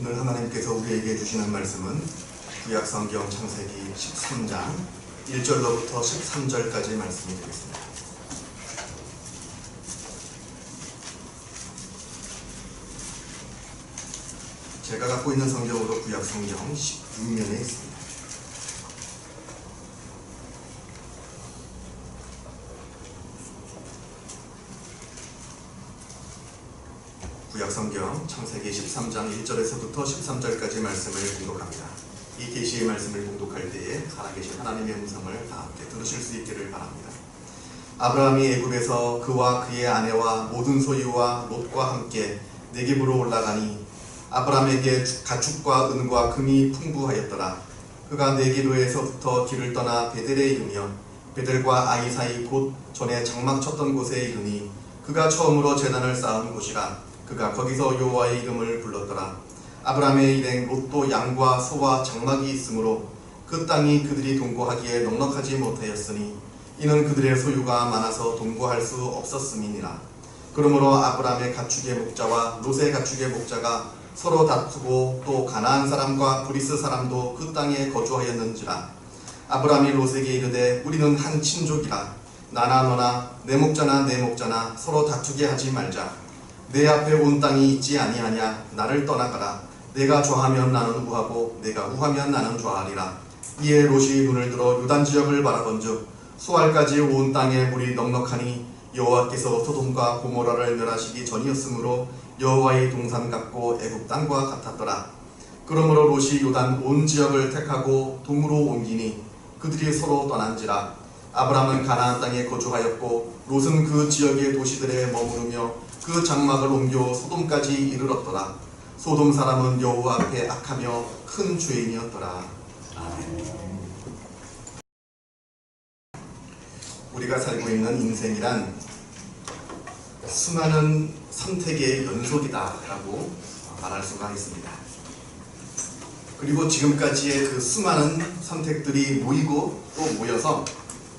오늘 하나님께서 우리에게 주시는 말씀은 구약성경 창세기 13장 1절로부터 13절까지의 말씀이 되겠습니다. 제가 갖고 있는 성경으로 구약성경 16면에 있습니다. 구약성경 창세기 13장 1절에서부터 13절까지 말씀을 공독합니다. 이 계시의 말씀을 공독할 때에 살아계신 하나님의 음성을 다 함께 들으실 수 있기를 바랍니다. 아브라함이 애굽에서 그와 그의 아내와 모든 소유와 롯과 함께 네겝으로 올라가니 아브라함에게 가축과 은과 금이 풍부하였더라. 그가 네겝에서부터 길을 떠나 베델에 이르며 베델과 아이 사이 곧 전에 장막 쳤던 곳에 이르니 그가 처음으로 제단을 쌓은 곳이라. 그가 거기서 여호와의 이름을 불렀더라. 아브라함의 일행 롯도 양과 소와 장막이 있으므로 그 땅이 그들이 동거하기에 넉넉하지 못하였으니 이는 그들의 소유가 많아서 동거할 수 없었음이니라. 그러므로 아브라함의 가축의 목자와 롯의 가축의 목자가 서로 다투고 또 가나안 사람과 브리스 사람도 그 땅에 거주하였는지라. 아브라함이 롯에게 이르되 우리는 한 친족이라. 나나 너나 내 목자나 내 목자나 서로 다투게 하지 말자. 내 앞에 온 땅이 있지 아니하냐. 나를 떠나가라. 내가 좌하면 나는 우하고 내가 우하면 나는 좌하리라. 이에 롯이 눈을 들어 요단 지역을 바라본즉 수알까지 온 땅에 물이 넉넉하니 여호와께서 소돔과 고모라를 멸하시기 전이었으므로 여호와의 동산 같고 애굽 땅과 같았더라. 그러므로 롯이 요단 온 지역을 택하고 동으로 옮기니 그들이 서로 떠난지라. 아브라함은 가나안 땅에 거주하였고 롯은 그 지역의 도시들에 머무르며 그 장막을 옮겨 소돔까지 이르렀더라. 소돔 사람은 여호와 앞에 악하며 큰 죄인이었더라. 아멘. 우리가 살고 있는 인생이란 수많은 선택의 연속이다라고 말할 수가 있습니다. 그리고 지금까지의 그 수많은 선택들이 모이고 또 모여서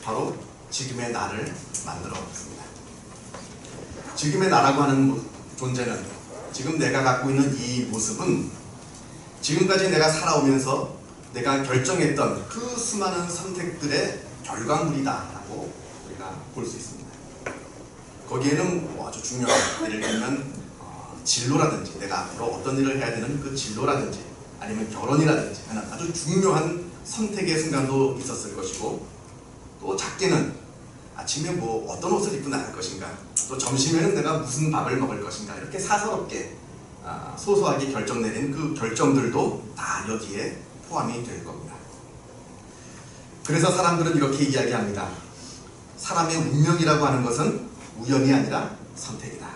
바로 지금의 나를 만들어왔습니다. 지금의 나라고 하는 존재는, 지금 내가 갖고 있는 이 모습은 지금까지 내가 살아오면서 내가 결정했던 그 수많은 선택들의 결과물이다라고 우리가 볼 수 있습니다. 거기에는 아주 중요한, 예를 들면 진로라든지 내가 앞으로 어떤 일을 해야 되는 그 진로라든지 아니면 결혼이라든지 하는 아주 중요한 선택의 순간도 있었을 것이고, 또 작게는 아침에 뭐 어떤 옷을 입고 나갈 것인가, 또 점심에는 내가 무슨 밥을 먹을 것인가, 이렇게 사서롭게 소소하게 결정 내린 그 결정들도 다 여기에 포함이 될 겁니다. 그래서 사람들은 이렇게 이야기합니다. 사람의 운명이라고 하는 것은 우연이 아니라 선택이다.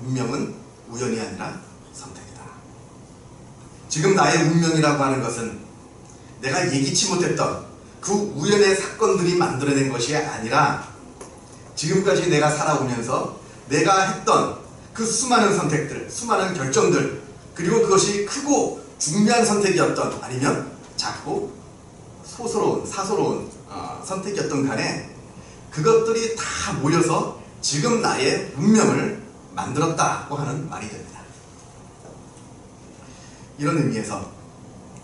운명은 우연이 아니라 선택이다. 지금 나의 운명이라고 하는 것은 내가 예기치 못했던 그 우연의 사건들이 만들어낸 것이 아니라 지금까지 내가 살아오면서 내가 했던 그 수많은 선택들, 수많은 결정들, 그리고 그것이 크고 중요한 선택이었던 아니면 작고 사소로운 선택이었던 간에 그것들이 다 모여서 지금 나의 운명을 만들었다고 하는 말이 됩니다. 이런 의미에서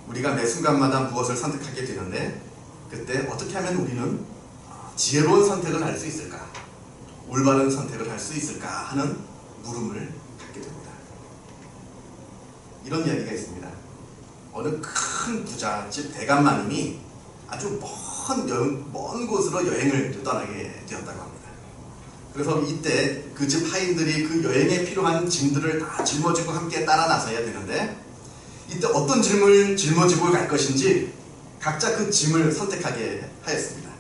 우리가 매 순간마다 무엇을 선택하게 되는데, 그때 어떻게 하면 우리는 지혜로운 선택을 할 수 있을까, 올바른 선택을 할 수 있을까 하는 물음을 갖게 됩니다. 이런 이야기가 있습니다. 어느 큰 부잣집 대감마님이 아주 먼 곳으로 여행을 떠나게 되었다고 합니다. 그래서 이때 그 집 하인들이 그 여행에 필요한 짐들을 다 짊어지고 함께 따라 나서야 되는데, 이때 어떤 짐을 짊어지고 갈 것인지 각자 그 짐을 선택하게 하였습니다.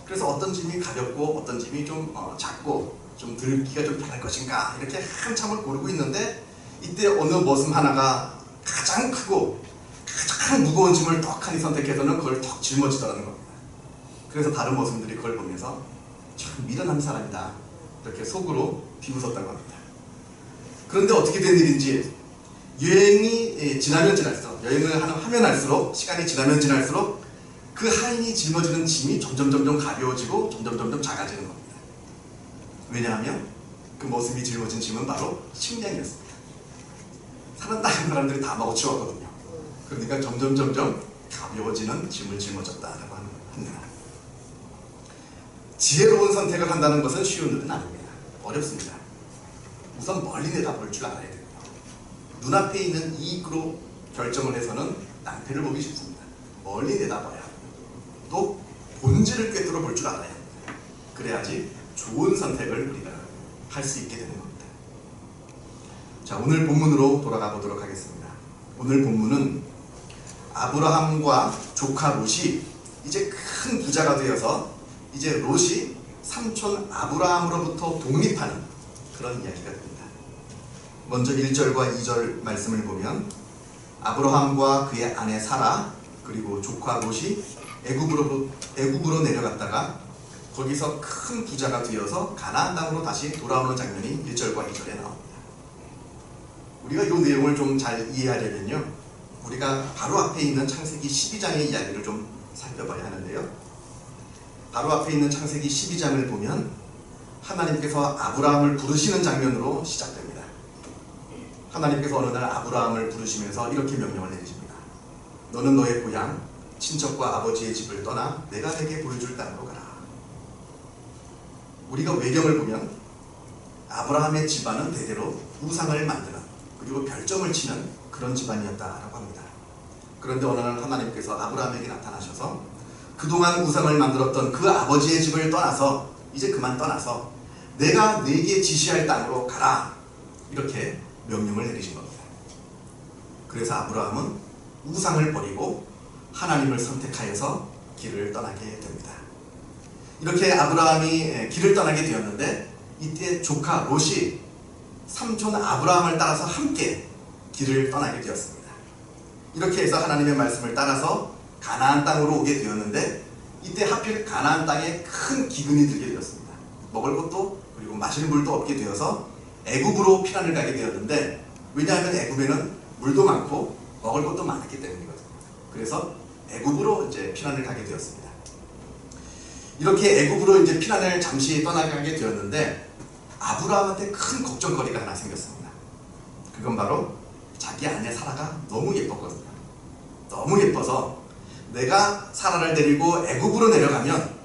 그래서 어떤 짐이 가볍고 어떤 짐이 좀 작고 좀 들기가 좀 편할 것인가, 이렇게 한참을 고르고 있는데 이때 어느 머슴 하나가 가장 크고 가장 무거운 짐을 떡하니 선택해서는 그걸 턱 짊어지더라는 겁니다. 그래서 다른 머슴들이 그걸 보면서 참 미련한 사람이다, 이렇게 속으로 비웃었다고 합니다. 그런데 어떻게 된 일인지 여행이 지나면 지날수록, 여행을 하면 할수록, 시간이 지나면 지날수록 그 하인이 짊어지는 짐이 점점 가벼워지고 점점 작아지는 겁니다. 왜냐하면 그 머슴이 짊어진 짐은 바로 식량이었습니다. 다른 사람들이 다 먹어치웠거든요. 그러니까 점점 가벼워지는 짐을 짊어졌다라고 합니다. 지혜로운 선택을 한다는 것은 쉬운 일은 아닙니다. 어렵습니다. 우선 멀리 내다볼 줄 알아야 됩니다. 눈앞에 있는 이익으로 결정을 해서는 낭패를 보기 쉽습니다. 멀리 내다봐야 합니다. 또 본질을 꿰뚫어 볼 줄 알아야 합니다. 그래야지 좋은 선택을 우리가 할 수 있게 되는 겁니다. 자, 오늘 본문으로 돌아가 보도록 하겠습니다. 오늘 본문은 아브라함과 조카 롯이 이제 큰 부자가 되어서 이제 롯이 삼촌 아브라함으로부터 독립하는 그런 이야기가 됩니다. 먼저 1절과 2절 말씀을 보면 아브라함과 그의 아내 사라 그리고 조카 롯이 애굽으로 내려갔다가 거기서 큰 부자가 되어서 가나안 땅으로 다시 돌아오는 장면이 1절과 2절에 나옵니다. 우리가 이 내용을 좀 잘 이해하려면요, 우리가 바로 앞에 있는 창세기 12장의 이야기를 좀 살펴봐야 하는데요, 바로 앞에 있는 창세기 12장을 보면 하나님께서 아브라함을 부르시는 장면으로 시작됩니다. 하나님께서 어느 날 아브라함을 부르시면서 이렇게 명령을 내리십니다. 너는 너의 고향, 친척과 아버지의 집을 떠나 내가 내게 보여줄 땅으로 가라. 우리가 외경을 보면 아브라함의 집안은 대대로 우상을 만드는 그리고 별점을 치는 그런 집안이었다라고 합니다. 그런데 어느 날 하나님께서 아브라함에게 나타나셔서 그동안 우상을 만들었던 그 아버지의 집을 떠나서 이제 그만 떠나서 내가 네게 지시할 땅으로 가라, 이렇게 명령을 내리신 겁니다. 그래서 아브라함은 우상을 버리고 하나님을 선택하여서 길을 떠나게 됩니다. 이렇게 아브라함이 길을 떠나게 되었는데 이때 조카 롯이 삼촌 아브라함을 따라서 함께 길을 떠나게 되었습니다. 이렇게 해서 하나님의 말씀을 따라서 가나안 땅으로 오게 되었는데 이때 하필 가나안 땅에 큰 기근이 들게 되었습니다. 먹을 것도 그리고 마실 물도 없게 되어서 애굽으로 피난을 가게 되었는데, 왜냐하면 애굽에는 물도 많고 먹을 것도 많았기 때문이거든요. 그래서 애굽으로 이제 피난을 가게 되었습니다. 이렇게 애굽으로 이제 피난을 잠시 떠나게 되었는데 아브라함한테 큰 걱정거리가 하나 생겼습니다. 그건 바로 자기 아내 사라가 너무 예뻤거든요. 너무 예뻐서 내가 사라를 데리고 애굽으로 내려가면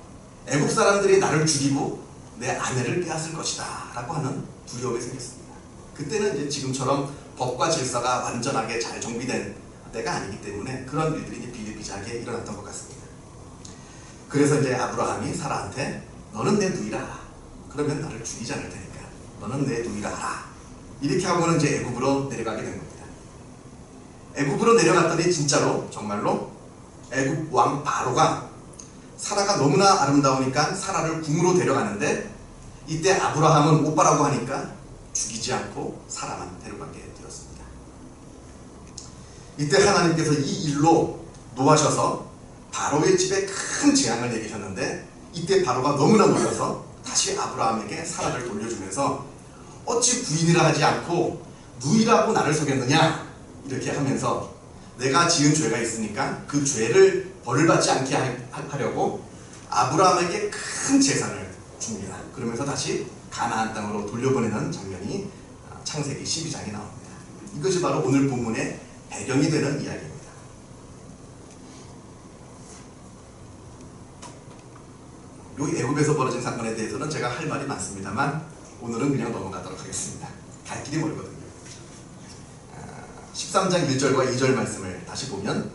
애굽 사람들이 나를 죽이고 내 아내를 빼앗을 것이다 라고 하는 두려움이 생겼습니다. 그때는 이제 지금처럼 법과 질서가 완전하게 잘 정비된 때가 아니기 때문에 그런 일들이 비일비재하게 일어났던 것 같습니다. 그래서 이제 아브라함이 사라한테 너는 내 누이라 하라. 그러면 나를 죽이지 않을 테니까 너는 내 누이라 하라. 이렇게 하고는 이제 애굽으로 내려가게 된 겁니다. 애굽으로 내려갔더니 진짜로 정말로 애굽 왕 바로가 사라가 너무나 아름다우니까 사라를 궁으로 데려가는데 이때 아브라함은 오빠라고 하니까 죽이지 않고 사라만 데려가게 되었습니다. 이때 하나님께서 이 일로 노하셔서 바로의 집에 큰 재앙을 내리셨는데 이때 바로가 너무나 놀라서 다시 아브라함에게 사라를 돌려주면서 어찌 부인이라 하지 않고 누이라고 나를 속였느냐 이렇게 하면서 내가 지은 죄가 있으니까 그 죄를 벌을 받지 않게 하려고 아브라함에게 큰 재산을 줍니다. 그러면서 다시 가나안 땅으로 돌려보내는 장면이 창세기 12장에 나옵니다. 이것이 바로 오늘 본문의 배경이 되는 이야기입니다. 이 애굽에서 벌어진 사건에 대해서는 제가 할 말이 많습니다만 오늘은 그냥 넘어가도록 하겠습니다. 갈 길이 멀거든요. 13장 1절과 2절 말씀을 다시 보면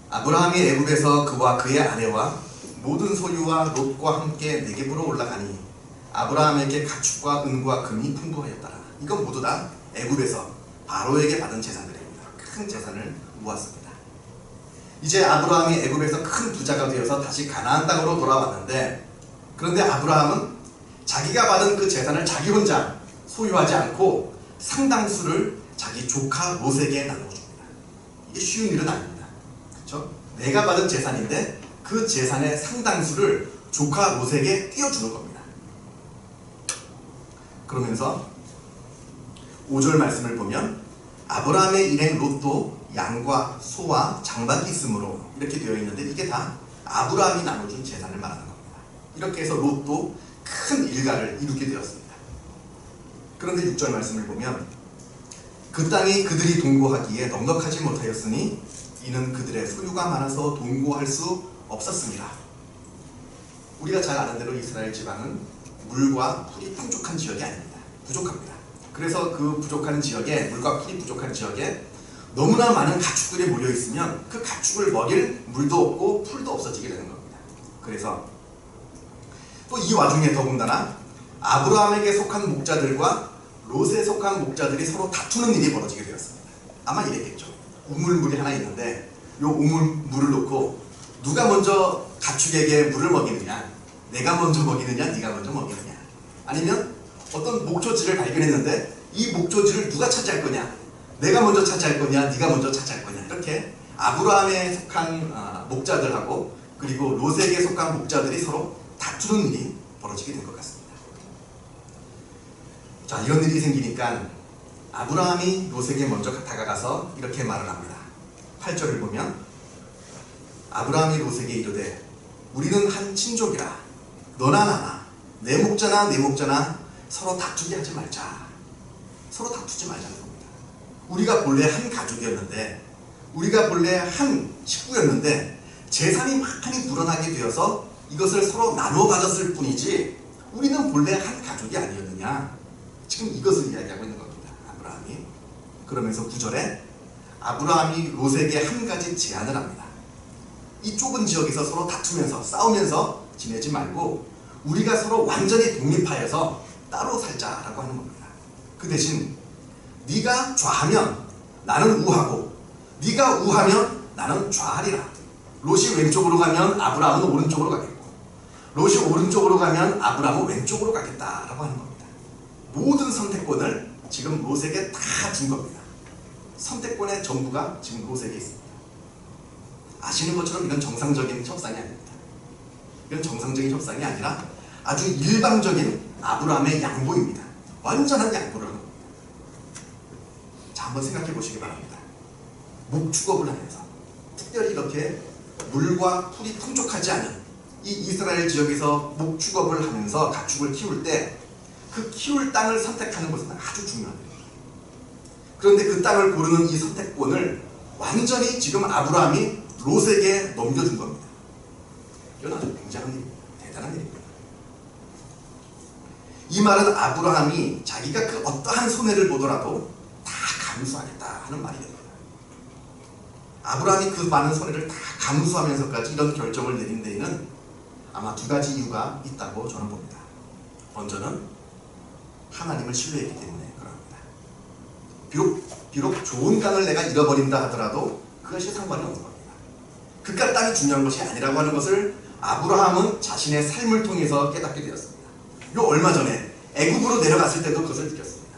아브라함이 애굽에서 그와 그의 아내와 모든 소유와 롯과 함께 네겝으로 올라가니 아브라함에게 가축과 은과 금이 풍부하였더라. 이건 모두 다 애굽에서 바로에게 받은 재산들입니다. 큰 재산을 모았습니다. 이제 아브라함이 애굽에서 큰 부자가 되어서 다시 가나안 땅으로 돌아왔는데, 그런데 아브라함은 자기가 받은 그 재산을 자기 혼자 소유하지 않고 상당수를 자기 조카 롯에게 나눠줍니다. 이게 쉬운 일은 아닙니다. 그렇죠? 내가 받은 재산인데 그 재산의 상당수를 조카 롯에게 띄워주는 겁니다. 그러면서 5절 말씀을 보면 아브라함의 일행 롯도 양과 소와 장박이 있으므로 이렇게 되어 있는데 이게 다 아브라함이 나눠준 재산을 말하는 겁니다. 이렇게 해서 롯도 큰 일가를 이루게 되었습니다. 그런데 6절 말씀을 보면 그 땅이 그들이 동거하기에 넉넉하지 못하였으니 이는 그들의 소유가 많아서 동거할 수 없었습니다. 우리가 잘 아는 대로 이스라엘 지방은 물과 풀이 풍족한 지역이 아닙니다. 부족합니다. 그래서 그 부족한 지역에, 물과 풀이 부족한 지역에 너무나 많은 가축들이 몰려 있으면 그 가축을 먹일 물도 없고 풀도 없어지게 되는 겁니다. 그래서 또 이 와중에 더군다나 아브라함에게 속한 목자들과 롯에 속한 목자들이 서로 다투는 일이 벌어지게 되었습니다. 아마 이랬겠죠. 우물물이 하나 있는데 이 우물물을 놓고 누가 먼저 가축에게 물을 먹이느냐, 내가 먼저 먹이느냐, 네가 먼저 먹이느냐, 아니면 어떤 목초지를 발견했는데 이 목초지를 누가 차지할 거냐, 내가 먼저 차지할 거냐, 네가 먼저 차지할 거냐, 이렇게 아브라함에 속한 목자들하고 그리고 롯에게 속한 목자들이 서로 다투는 일이 벌어지게 된 것 같습니다. 자, 이런 일이 생기니까 아브라함이 롯에게 먼저 다가가서 이렇게 말을 합니다. 8절을 보면 아브라함이 롯에게 이르되 우리는 한 친족이라 너나 나나 내 목자나 내 목자나 서로 다투게 하지 말자. 서로 다투지 말자는 겁니다. 우리가 본래 한 가족이었는데, 우리가 본래 한 식구였는데 재산이 많이 불어나게 되어서 이것을 서로 나눠 가졌을 뿐이지 우리는 본래 한 가족이 아니었느냐. 지금 이것을 이야기하고 있는 겁니다. 아브라함이. 그러면서 9절에 아브라함이 롯에게 한 가지 제안을 합니다. 이 좁은 지역에서 서로 다투면서 싸우면서 지내지 말고 우리가 서로 완전히 독립하여서 따로 살자라고 하는 겁니다. 그 대신 네가 좌하면 나는 우하고 네가 우하면 나는 좌하리라. 롯이 왼쪽으로 가면 아브라함은 오른쪽으로 가겠고 롯이 오른쪽으로 가면 아브라함은 왼쪽으로 가겠다라고 하는 겁니다. 모든 선택권을 지금 롯에게 다 준 겁니다. 선택권의 전부가 지금 롯에게 있습니다. 아시는 것처럼 이건 정상적인 협상이 아닙니다. 이건 정상적인 협상이 아니라 아주 일방적인 아브라함의 양보입니다. 완전한 양보를 합니다. 자, 한번 생각해 보시기 바랍니다. 목축업을 하면서 특별히 이렇게 물과 풀이 풍족하지 않은 이 이스라엘 지역에서 목축업을 하면서 가축을 키울 때 그 키울 땅을 선택하는 것은 아주 중요합니다. 그런데 그 땅을 고르는 이 선택권을 완전히 지금 아브라함이 롯에게 넘겨준 겁니다. 이건 아주 굉장한 일입니다. 대단한 일입니다. 이 말은 아브라함이 자기가 그 어떠한 손해를 보더라도 다 감수하겠다 하는 말이 됩니다. 아브라함이 그 많은 손해를 다 감수하면서까지 이런 결정을 내린 데에는 아마 두 가지 이유가 있다고 저는 봅니다. 먼저는 하나님을 신뢰했기 때문에 그럽니다. 비록 좋은 땅을 내가 잃어버린다 하더라도 그것이 상관이 없는 겁니다. 그깟 땅이 중요한 것이 아니라고 하는 것을 아브라함은 자신의 삶을 통해서 깨닫게 되었습니다. 요 얼마 전에 애굽으로 내려갔을 때도 그것을 느꼈습니다.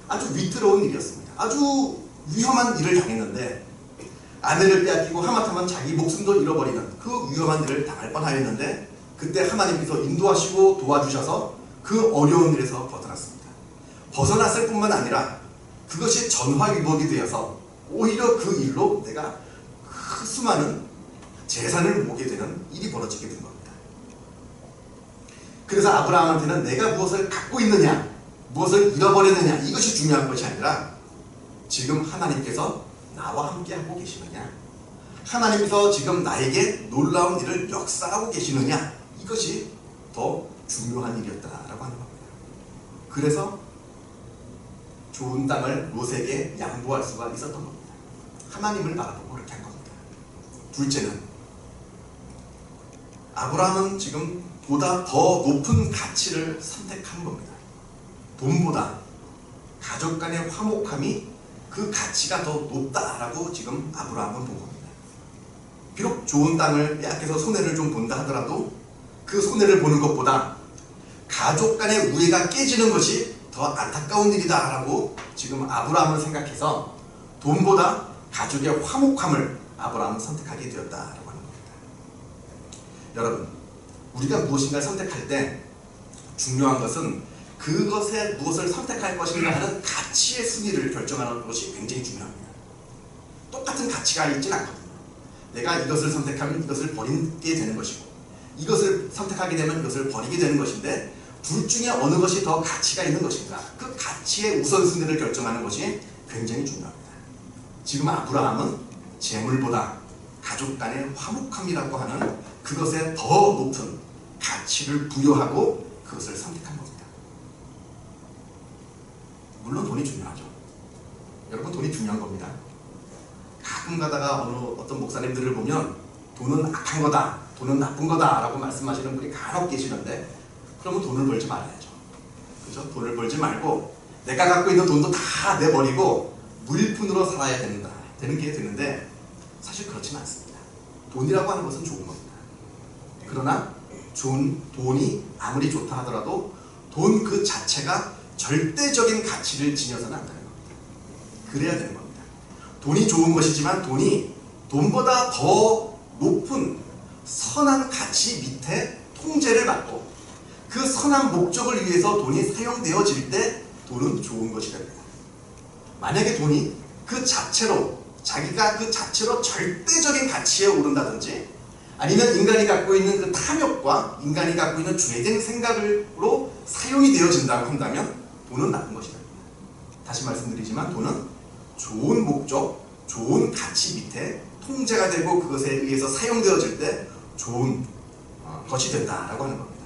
아주 위태로운 일이었습니다. 아주 위험한 일을 당했는데 아내를 빼앗기고 하마터면 자기 목숨도 잃어버리는 그 위험한 일을 당할 뻔하였는데 그때 하나님께서 인도하시고 도와주셔서 그 어려운 일에서 벗어났습니다. 벗어났을 뿐만 아니라 그것이 전화위복이 되어서 오히려 그 일로 내가 그 수많은 재산을 모으게 되는 일이 벌어지게 된 겁니다. 그래서 아브라함한테는 내가 무엇을 갖고 있느냐, 무엇을 잃어버렸느냐 이것이 중요한 것이 아니라 지금 하나님께서 나와 함께 하고 계시느냐, 하나님께서 지금 나에게 놀라운 일을 역사하고 계시느냐 이것이 더 중요한 일이었다라고 하는 겁니다. 그래서 좋은 땅을 롯에게 양보할 수가 있었던 겁니다. 하나님을 바라보고 그렇게 한 겁니다. 둘째는 아브라함은 지금 보다 더 높은 가치를 선택한 겁니다. 돈보다 가족 간의 화목함이 그 가치가 더 높다라고 지금 아브라함은 본 겁니다. 비록 좋은 땅을 빼앗겨서 손해를 좀 본다 하더라도 그 손해를 보는 것보다 가족 간의 우애가 깨지는 것이 더 안타까운 일이다라고 지금 아브라함은 생각해서 돈보다 가족의 화목함을 아브라함은 선택하게 되었다라고 하는 겁니다. 여러분, 우리가 무엇인가 선택할 때 중요한 것은 그것에 무엇을 선택할 것인가 하는 가치의 순위를 결정하는 것이 굉장히 중요합니다. 똑같은 가치가 있지는 않거든요. 내가 이것을 선택하면 이것을 버리게 되는 것이고 이것을 선택하게 되면 이것을 버리게 되는 것인데 둘 중에 어느 것이 더 가치가 있는 것인가, 그 가치의 우선순위를 결정하는 것이 굉장히 중요합니다. 지금 아브라함은 재물보다 가족 간의 화목함이라고 하는 그것에 더 높은 가치를 부여하고 그것을 선택한 겁니다. 물론 돈이 중요하죠. 여러분, 돈이 중요한 겁니다. 가끔 가다가 어떤 목사님들을 보면 돈은 악한 거다, 돈은 나쁜 거다 라고 말씀하시는 분이 간혹 계시는데, 그러면 돈을 벌지 말아야죠. 그죠? 돈을 벌지 말고 내가 갖고 있는 돈도 다 내버리고 무일푼으로 살아야 되는 게 되는데, 사실 그렇지는 않습니다. 돈이라고 하는 것은 좋은 겁니다. 그러나 돈이 아무리 좋다 하더라도 돈 그 자체가 절대적인 가치를 지녀서는 안 되는 겁니다. 그래야 되는 겁니다. 돈이 좋은 것이지만 돈이 돈보다 더 높은 선한 가치 밑에 통제를 받고 그 선한 목적을 위해서 돈이 사용되어질 때 돈은 좋은 것이 됩니다. 만약에 돈이 그 자체로, 자기가 그 자체로 절대적인 가치에 오른다든지, 아니면 인간이 갖고 있는 그 탐욕과 인간이 갖고 있는 죄된 생각으로 사용이 되어진다고 한다면 돈은 나쁜 것이 됩니다. 다시 말씀드리지만 돈은 좋은 목적, 좋은 가치 밑에 통제가 되고 그것에 의해서 사용되어질 때 좋은 것이 된다라고 하는 겁니다.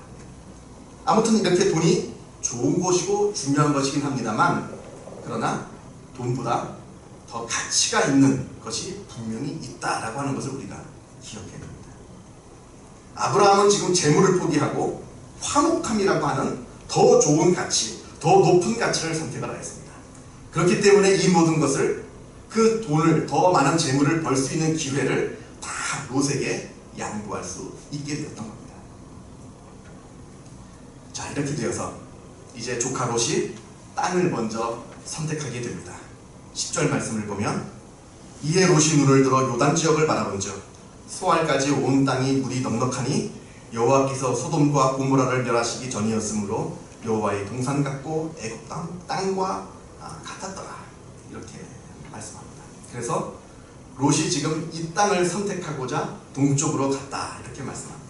아무튼 이렇게 돈이 좋은 것이고 중요한 것이긴 합니다만, 그러나 돈보다 더 가치가 있는 것이 분명히 있다라고 하는 것을 우리가 기억해야 됩니다. 아브라함은 지금 재물을 포기하고 화목함이라고 하는 더 좋은 가치, 더 높은 가치를 선택을 하였습니다. 그렇기 때문에 이 모든 것을, 그 돈을, 더 많은 재물을 벌 수 있는 기회를 다 롯에게 양보할 수 있게 되었던 겁니다. 자, 이렇게 되어서 이제 조카 롯이 땅을 먼저 선택하게 됩니다. 10절 말씀을 보면, 이에 롯이 눈을 들어 요단 지역을 바라본즉 소알까지 온 땅이 물이 넉넉하니 여호와께서 소돔과 고모라를 멸하시기 전이었으므로 여호와의 동산 같고 애굽 땅과 같았더라, 이렇게 말씀합니다. 그래서 롯이 지금 이 땅을 선택하고자 동쪽으로 갔다, 이렇게 말씀합니다.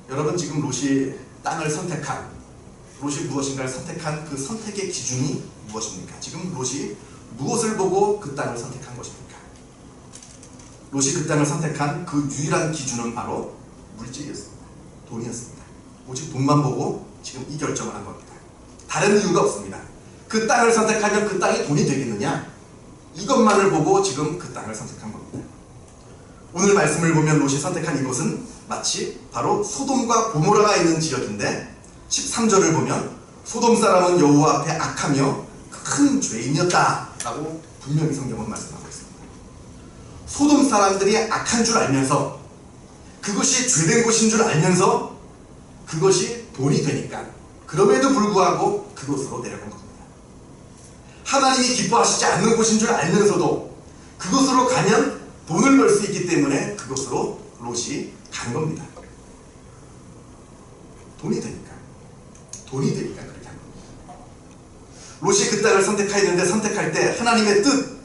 여러분, 지금 롯이 땅을 선택한, 롯이 무엇인가를 선택한 그 선택의 기준이 무엇입니까? 지금 롯이 무엇을 보고 그 땅을 선택한 것입니까? 롯이 그 땅을 선택한 그 유일한 기준은 바로 물질이었습니다. 돈이었습니다. 오직 돈만 보고 지금 이 결정을 한 겁니다. 다른 이유가 없습니다. 그 땅을 선택하면 그 땅이 돈이 되겠느냐? 이것만을 보고 지금 그 땅을 선택한 겁니다. 오늘 말씀을 보면 롯이 선택한 이곳은 마치 바로 소돔과 고모라가 있는 지역인데, 13절을 보면 소돔 사람은 여호와 앞에 악하며 큰 죄인이었다 라고 분명히 성경은 말씀하고 있습니다. 소돔 사람들이 악한 줄 알면서, 그것이 죄된 곳인 줄 알면서 그것이 돈이 되니까 그럼에도 불구하고 그곳으로 내려간 겁니다. 하나님이 기뻐하시지 않는 곳인 줄 알면서도 그곳으로 가면 돈을 벌 수 있기 때문에 그곳으로 롯이 간 겁니다. 돈이 되니까 그렇게 한 겁니다. 롯이 그 땅을 선택하였는데, 선택할 때 하나님의 뜻,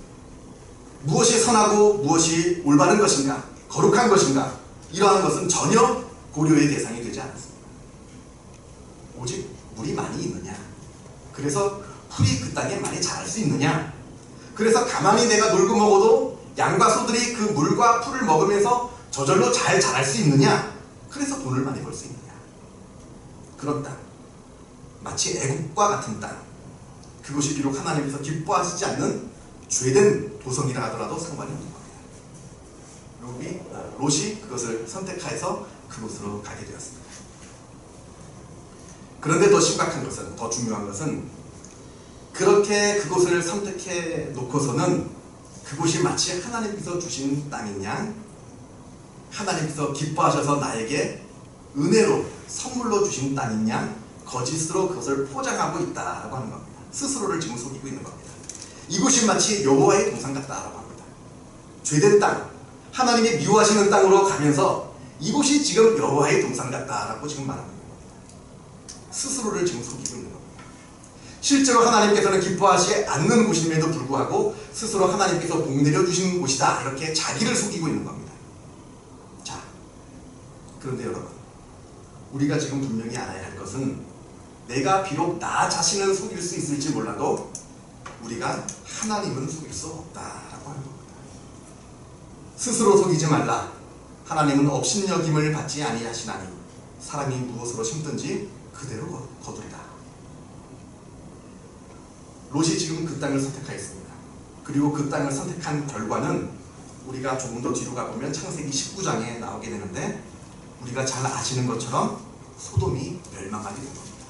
무엇이 선하고 무엇이 올바른 것인가, 거룩한 것인가, 이러한 것은 전혀 고려의 대상이 되지 않았습니다. 오직 물이 많이 있느냐, 그래서 풀이 그 땅에 많이 자랄 수 있느냐, 그래서 가만히 내가 놀고 먹어도 양과 소들이 그 물과 풀을 먹으면서 저절로 잘 자랄 수 있느냐, 그래서 돈을 많이 벌 수 있느냐, 그런 땅, 마치 애국과 같은 땅, 그것이 비록 하나님께서 기뻐하시지 않는 죄된 도성이라 하더라도 상관이 없는 겁니다. 롯이 그것을 선택해서 그곳으로 가게 되었습니다. 그런데 더 심각한 것은, 더 중요한 것은, 그렇게 그곳을 선택해 놓고서는 그곳이 마치 하나님께서 주신 땅인 양, 하나님께서 기뻐하셔서 나에게 은혜로 선물로 주신 땅인 양 거짓으로 그것을 포장하고 있다라고 하는 겁니다. 스스로를 지금 속이고 있는 겁니다. 이곳이 마치 여호와의 동산 같다라고 합니다. 죄된 땅, 하나님이 미워하시는 땅으로 가면서 이곳이 지금 여호와의 동산 같다라고 지금 말하고 있는 겁니다. 스스로를 지금 속이고 있는 겁니다. 실제로 하나님께서는 기뻐하시지 않는 곳임에도 불구하고 스스로 하나님께서 복 내려주신 곳이다, 이렇게 자기를 속이고 있는 겁니다. 자, 그런데 여러분, 우리가 지금 분명히 알아야 할 것은, 내가 비록 나 자신을 속일 수 있을지 몰라도 우리가 하나님은 속일 수 없다라고 하는 겁니다. 스스로 속이지 말라. 하나님은 업신여김을 받지 아니하시나니 사람이 무엇으로 심든지 그대로 거두리라. 롯이 지금 그 땅을 선택하였습니다. 그리고 그 땅을 선택한 결과는 우리가 조금 더 뒤로 가보면 창세기 19장에 나오게 되는데, 우리가 잘 아시는 것처럼 소돔이 멸망하게 된 겁니다.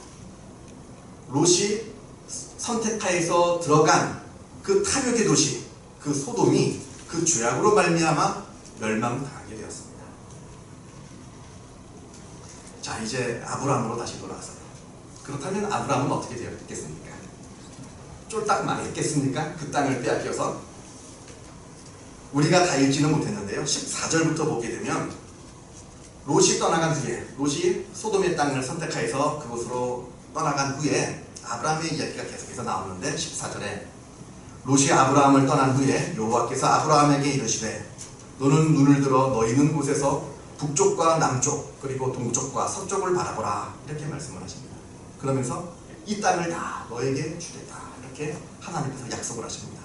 롯이 선택하여서 들어간 그 탐욕의 도시, 그 소돔이 그 죄악으로 말미암아 멸망당하게 되었습니다. 자, 이제 아브라함으로 다시 돌아와서, 그렇다면 아브라함은 어떻게 되었겠습니까? 쫄딱 망했겠습니까? 그 땅을 빼앗겨서? 우리가 다 읽지는 못했는데요, 14절부터 보게 되면 롯이 떠나간 후에, 롯이 소돔의 땅을 선택하여서 그곳으로 떠나간 후에 아브라함의 이야기가 계속해서 나오는데, 14절에 롯이 아브라함을 떠난 후에 여호와께서 아브라함에게 이르시되 너는 눈을 들어 너 있는 곳에서 북쪽과 남쪽 그리고 동쪽과 서쪽을 바라보라, 이렇게 말씀을 하십니다. 그러면서 이 땅을 다 너에게 주겠다, 이렇게 하나님께서 약속을 하십니다.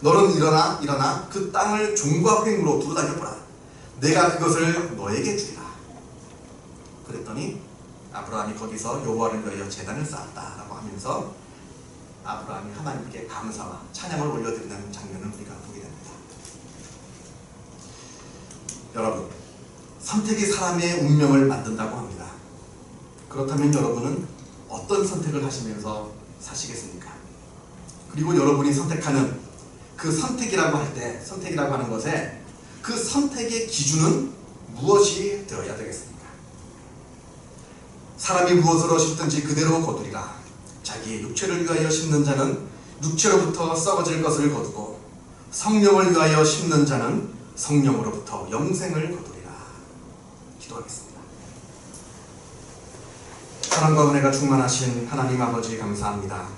너는 일어나 그 땅을 종과 횡으로 두루 다녀보라. 내가 그것을 너에게 주리라. 그랬더니 아브라함이 거기서 여호와를 위하여 제단을 쌓았다라고 하면서 아브라함이 하나님께 감사와 찬양을 올려드리는 장면을 우리가 보게 됩니다. 여러분, 선택이 사람의 운명을 만든다고 합니다. 그렇다면 여러분은 어떤 선택을 하시면서 사시겠습니까? 그리고 여러분이 선택하는 그 선택이라고 할 때, 선택이라고 하는 것에 그 선택의 기준은 무엇이 되어야 되겠습니까? 사람이 무엇으로 심든지 그대로 거두리라. 자기의 육체를 위하여 심는 자는 육체로부터 썩어질 것을 거두고 성령을 위하여 심는 자는 성령으로부터 영생을 거두리라. 기도하겠습니다. 사랑과 은혜가 충만하신 하나님 아버지, 감사합니다.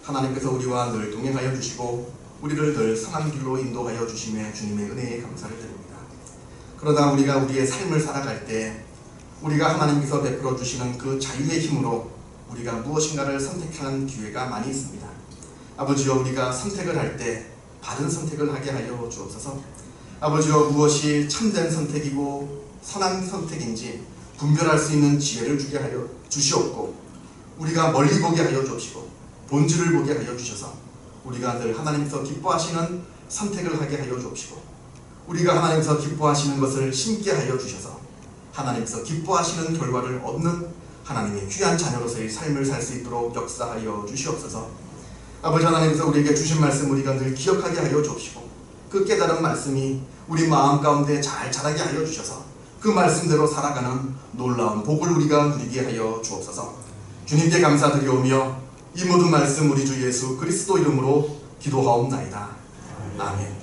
하나님께서 우리와 늘 동행하여 주시고 우리를 늘 선한 길로 인도하여 주심에 주님의 은혜에 감사를 드립니다. 그러나 우리가 우리의 삶을 살아갈 때 우리가 하나님께서 베풀어 주시는 그 자유의 힘으로 우리가 무엇인가를 선택하는 기회가 많이 있습니다. 아버지여, 우리가 선택을 할 때 바른 선택을 하게 하여 주옵소서. 아버지여, 무엇이 참된 선택이고 선한 선택인지 분별할 수 있는 지혜를 주게 하여 주시옵고, 우리가 멀리 보게 하여 주옵시고 본질을 보게 하여 주셔서 우리가 늘 하나님께서 기뻐하시는 선택을 하게 하여 주옵시고, 우리가 하나님께서 기뻐하시는 것을 심게 하여 주셔서 하나님께서 기뻐하시는 결과를 얻는 하나님의 귀한 자녀로서의 삶을 살 수 있도록 역사하여 주시옵소서. 아버지 하나님께서 우리에게 주신 말씀 우리가 늘 기억하게 하여 주옵시고, 그 깨달은 말씀이 우리 마음 가운데 잘 자라게 하여 주셔서 그 말씀대로 살아가는 놀라운 복을 우리가 누리게 하여 주옵소서. 주님께 감사드리오며 이 모든 말씀 우리 주 예수 그리스도 이름으로 기도하옵나이다. 아멘.